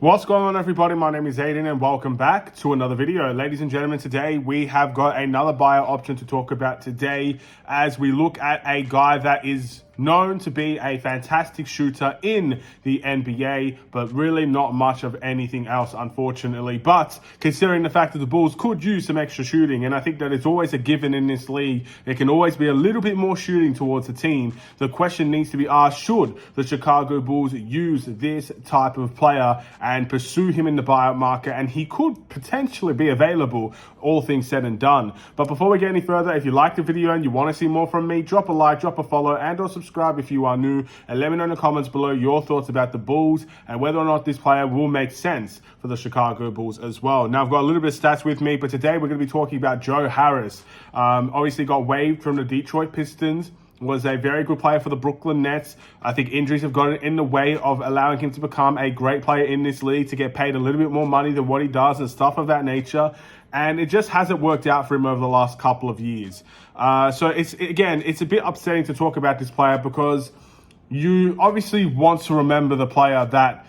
What's going on, everybody? My name is Aiden and welcome back to another video. Ladies and gentlemen, today we have got another buyer option to talk about today as we look at a guy that is known to be a fantastic shooter in the NBA, but really not much of anything else, unfortunately. But considering the fact that the Bulls could use some extra shooting, and I think that it's always a given in this league, there can always be a little bit more shooting towards a team. The question needs to be asked, should the Chicago Bulls use this type of player and pursue him in the buyout market? And he could potentially be available, all things said and done. But before we get any further, if you like the video and you want to see more from me, drop a like, drop a follow, and or subscribe if you are new, and let me know in the comments below your thoughts about the Bulls and whether or not this player will make sense for the Chicago Bulls as well. Now, I've got a little bit of stats with me, but today we're going to be talking about Joe Harris. Obviously got waived from the Detroit Pistons, was a very good player for the Brooklyn Nets. I think injuries have gotten in the way of allowing him to become a great player in this league, to get paid a little bit more money than what he does and stuff of that nature. And it just hasn't worked out for him over the last couple of years. So it's a bit upsetting to talk about this player because you obviously want to remember the player that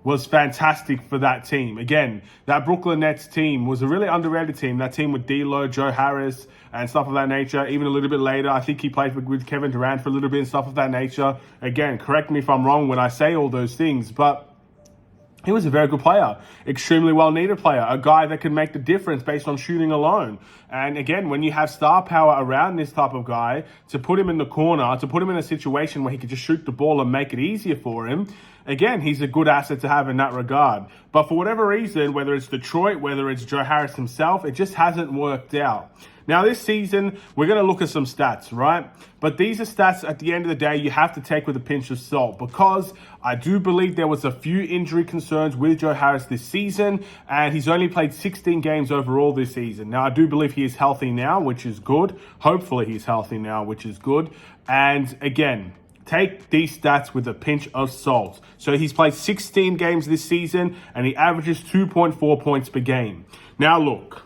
was fantastic for that team. Again, that Brooklyn Nets team was a really underrated team. That team with D'Lo, Joe Harris, and stuff of that nature. Even a little bit later, I think he played with Kevin Durant for a little bit and stuff of that nature. Again, correct me if I'm wrong when I say all those things, but he was a very good player, extremely well-needed player, a guy that can make the difference based on shooting alone. And again, when you have star power around this type of guy, to put him in the corner, to put him in a situation where he could just shoot the ball and make it easier for him, again, he's a good asset to have in that regard. But for whatever reason, whether it's Detroit, whether it's Joe Harris himself, it just hasn't worked out. Now, this season, we're going to look at some stats, right? But these are stats, at the end of the day, you have to take with a pinch of salt, because I do believe there was a few injury concerns with Joe Harris this season, and he's only played 16 games overall this season. Now, I do believe he is healthy now, which is good. Hopefully he's healthy now, which is good. And again, take these stats with a pinch of salt. So he's played 16 games this season, and he averages 2.4 points per game. Now, look.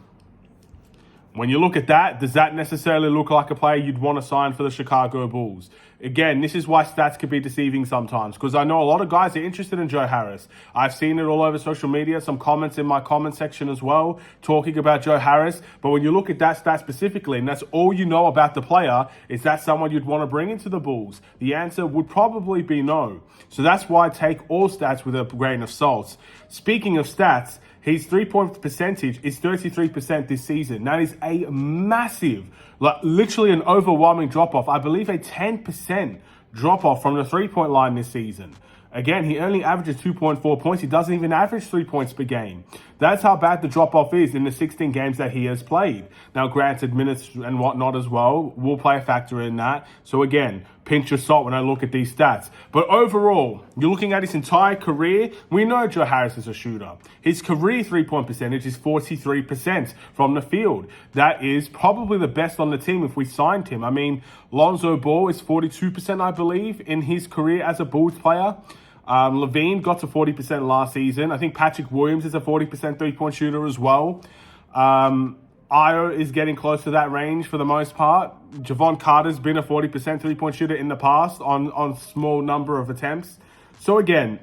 When you look at that, does that necessarily look like a player you'd want to sign for the Chicago Bulls? Again, this is why stats can be deceiving sometimes, because I know a lot of guys are interested in Joe Harris. I've seen it all over social media, some comments in my comment section as well, talking about Joe Harris. But when you look at that stat specifically, and that's all you know about the player, is that someone you'd want to bring into the Bulls? The answer would probably be no. So that's why I take all stats with a grain of salt. Speaking of stats, his three-point percentage is 33% this season. That is a massive, literally an overwhelming drop-off. I believe a 10% drop-off from the three-point line this season. Again, he only averages 2.4 points. He doesn't even average 3 points per game. That's how bad the drop-off is in the 16 games that he has played. Now, granted, minutes and whatnot as well will play a factor in that. So again, pinch of salt when I look at these stats. But overall, you're looking at his entire career, we know Joe Harris is a shooter. His career three-point percentage is 43% from the field. That is probably the best on the team if we signed him. I mean, Lonzo Ball is 42%, I believe, in his career as a Bulls player. Levine got to 40% last season. I think Patrick Williams is a 40% three-point shooter as well. Io is getting close to that range for the most part. Javon Carter's been a 40% three-point shooter in the past on small number of attempts. So again,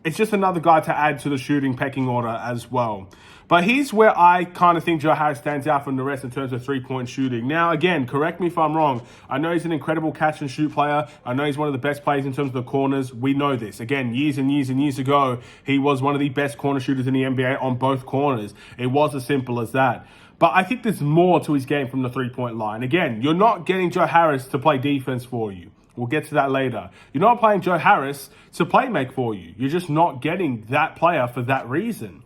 it's just another guy to add to the shooting pecking order as well. But here's where I kind of think Joe Harris stands out from the rest in terms of three-point shooting. Now, again, correct me if I'm wrong. I know he's an incredible catch-and-shoot player. I know he's one of the best players in terms of the corners. We know this. Again, years and years and years ago, he was one of the best corner shooters in the NBA on both corners. It was as simple as that. But I think there's more to his game from the three-point line. Again, you're not getting Joe Harris to play defense for you. We'll get to that later. You're not playing Joe Harris to play make for you. You're just not getting that player for that reason.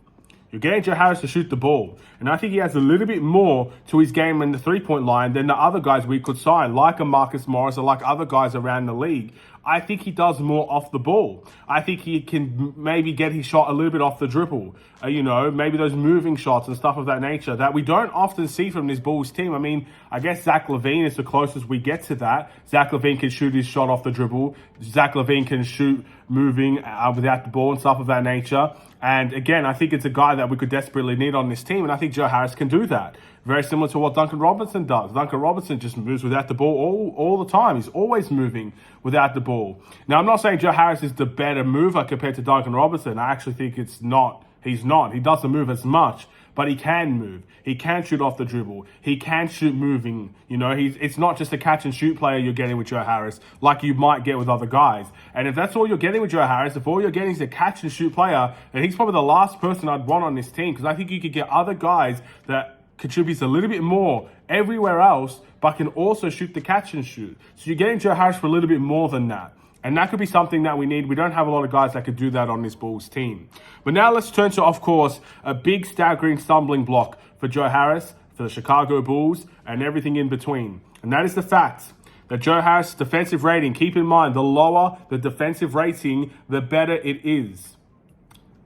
You're getting Joe Harris to shoot the ball. And I think he has a little bit more to his game in the three-point line than the other guys we could sign, like a Marcus Morris or like other guys around the league. I think he does more off the ball. I think he can maybe get his shot a little bit off the dribble. Maybe those moving shots and stuff of that nature that we don't often see from this Bulls team. I mean, I guess Zach LaVine is the closest we get to that. Zach LaVine can shoot his shot off the dribble. Zach LaVine can shoot moving without the ball and stuff of that nature. And again, I think it's a guy that we could desperately need on this team, and I think Joe Harris can do that. Very similar to what Duncan Robinson does. Duncan Robinson just moves without the ball all the time. He's always moving without the ball. Now, I'm not saying Joe Harris is the better mover compared to Duncan Robinson. I actually think it's not. He's not. He doesn't move as much, but he can move. He can shoot off the dribble. He can shoot moving. You know, it's not just a catch and shoot player you're getting with Joe Harris like you might get with other guys. And if that's all you're getting with Joe Harris, if all you're getting is a catch and shoot player, then he's probably the last person I'd want on this team, because I think you could get other guys that contributes a little bit more everywhere else, but can also shoot the catch and shoot. So you're getting Joe Harris for a little bit more than that. And that could be something that we need. We don't have a lot of guys that could do that on this Bulls team. But now let's turn to, of course, a big staggering stumbling block for Joe Harris, for the Chicago Bulls, and everything in between. And that is the fact that Joe Harris' defensive rating, keep in mind, the lower the defensive rating, the better it is.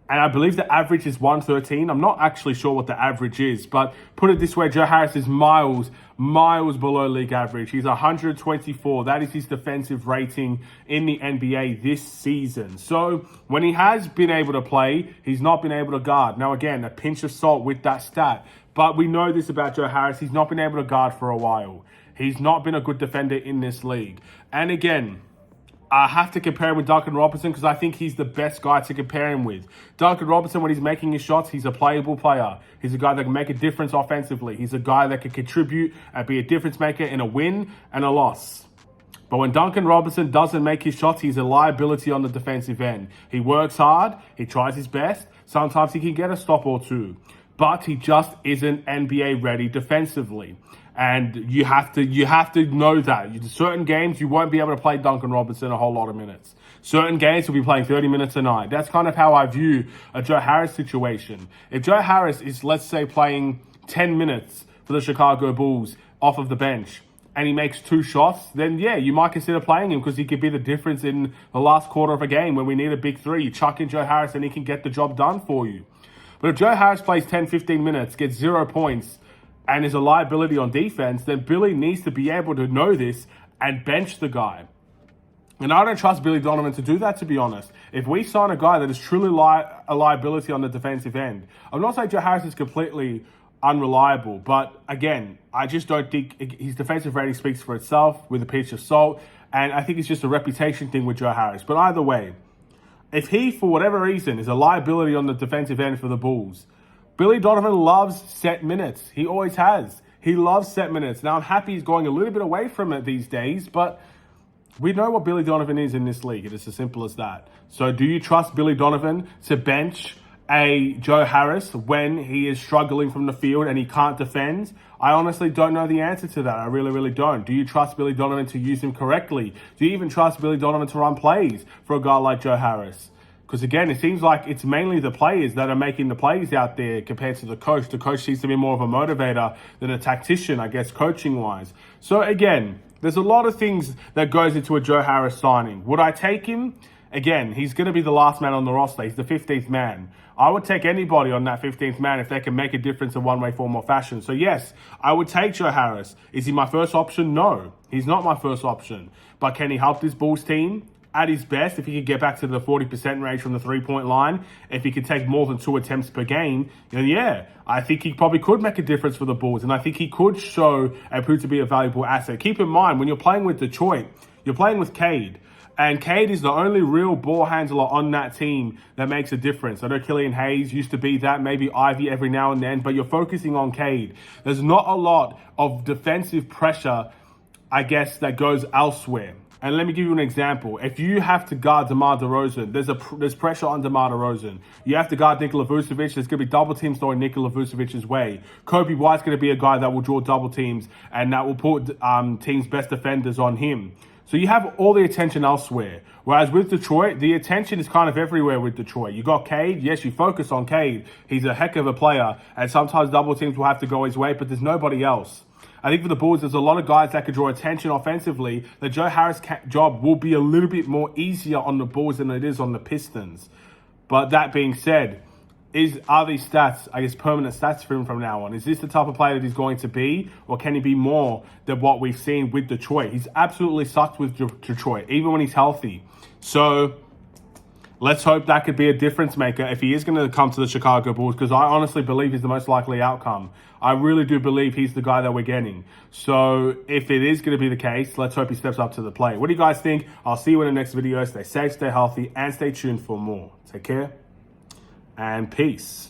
And I believe the average is 113. I'm not actually sure what the average is, but put it this way, Joe Harris is miles below league average. He's 124. That is his defensive rating in the NBA this season. So when he has been able to play, he's not been able to guard. Now, again, a pinch of salt with that stat. But we know this about Joe Harris. He's not been able to guard for a while. He's not been a good defender in this league. And again, I have to compare him with Duncan Robinson because I think he's the best guy to compare him with. Duncan Robinson, when he's making his shots, he's a playable player. He's a guy that can make a difference offensively. He's a guy that can contribute and be a difference maker in a win and a loss. But when Duncan Robinson doesn't make his shots, he's a liability on the defensive end. He works hard. He tries his best. Sometimes he can get a stop or two. But he just isn't NBA ready defensively. And you have to know that. Certain games, you won't be able to play Duncan Robinson a whole lot of minutes. Certain games, he'll be playing 30 minutes a night. That's kind of how I view a Joe Harris situation. If Joe Harris is, let's say, playing 10 minutes for the Chicago Bulls off of the bench, and he makes 2 shots, then yeah, you might consider playing him because he could be the difference in the last quarter of a game when we need a big 3. You chuck in Joe Harris and he can get the job done for you. But if Joe Harris plays 10, 15 minutes, gets 0 points, and is a liability on defense, then Billy needs to be able to know this and bench the guy. And I don't trust Billy Donovan to do that, to be honest. If we sign a guy that is truly a liability on the defensive end, I'm not saying Joe Harris is completely unreliable, but again, I just don't think his defensive rating speaks for itself with a pinch of salt, and I think it's just a reputation thing with Joe Harris. But either way, if he, for whatever reason, is a liability on the defensive end for the Bulls, Billy Donovan loves set minutes. He always has. He loves set minutes. Now, I'm happy he's going a little bit away from it these days, but we know what Billy Donovan is in this league. It is as simple as that. So do you trust Billy Donovan to bench a Joe Harris when he is struggling from the field and he can't defend? I honestly don't know the answer to that. I really, really don't. Do you trust Billy Donovan to use him correctly? Do you even trust Billy Donovan to run plays for a guy like Joe Harris? Because again, it seems like it's mainly the players that are making the plays out there compared to the coach. The coach seems to be more of a motivator than a tactician, I guess, coaching-wise. So again, there's a lot of things that goes into a Joe Harris signing. Would I take him? Again, he's going to be the last man on the roster. He's the 15th man. I would take anybody on that 15th man if they can make a difference in one way, form, or fashion. So yes, I would take Joe Harris. Is he my first option? No, he's not my first option. But can he help this Bulls team at his best? If he could get back to the 40% range from the 3-point line, if he could take more than 2 attempts per game, then yeah, I think he probably could make a difference for the Bulls. And I think he could show and prove to be a valuable asset. Keep in mind, when you're playing with Detroit, you're playing with Cade. And Cade is the only real ball handler on that team that makes a difference. I know Killian Hayes used to be that, maybe Ivy every now and then, but you're focusing on Cade. There's not a lot of defensive pressure, I guess, that goes elsewhere. And let me give you an example. If you have to guard DeMar DeRozan, there's pressure on DeMar DeRozan. You have to guard Nikola Vucevic. There's going to be double teams throwing Nikola Vucevic's way. Kobe White's going to be a guy that will draw double teams and that will put teams' best defenders on him. So you have all the attention elsewhere. Whereas with Detroit, the attention is kind of everywhere with Detroit. You got Cade. Yes, you focus on Cade. He's a heck of a player. And sometimes double teams will have to go his way, but there's nobody else. I think for the Bulls, there's a lot of guys that could draw attention offensively. The Joe Harris job will be a little bit more easier on the Bulls than it is on the Pistons. But that being said, are these stats, I guess, permanent stats for him from now on? Is this the type of player that he's going to be? Or can he be more than what we've seen with Detroit? He's absolutely sucked with Detroit, even when he's healthy. So let's hope that could be a difference maker if he is going to come to the Chicago Bulls, because I honestly believe he's the most likely outcome. I really do believe he's the guy that we're getting. So if it is going to be the case, let's hope he steps up to the plate. What do you guys think? I'll see you in the next video. Stay safe, stay healthy, and stay tuned for more. Take care and peace.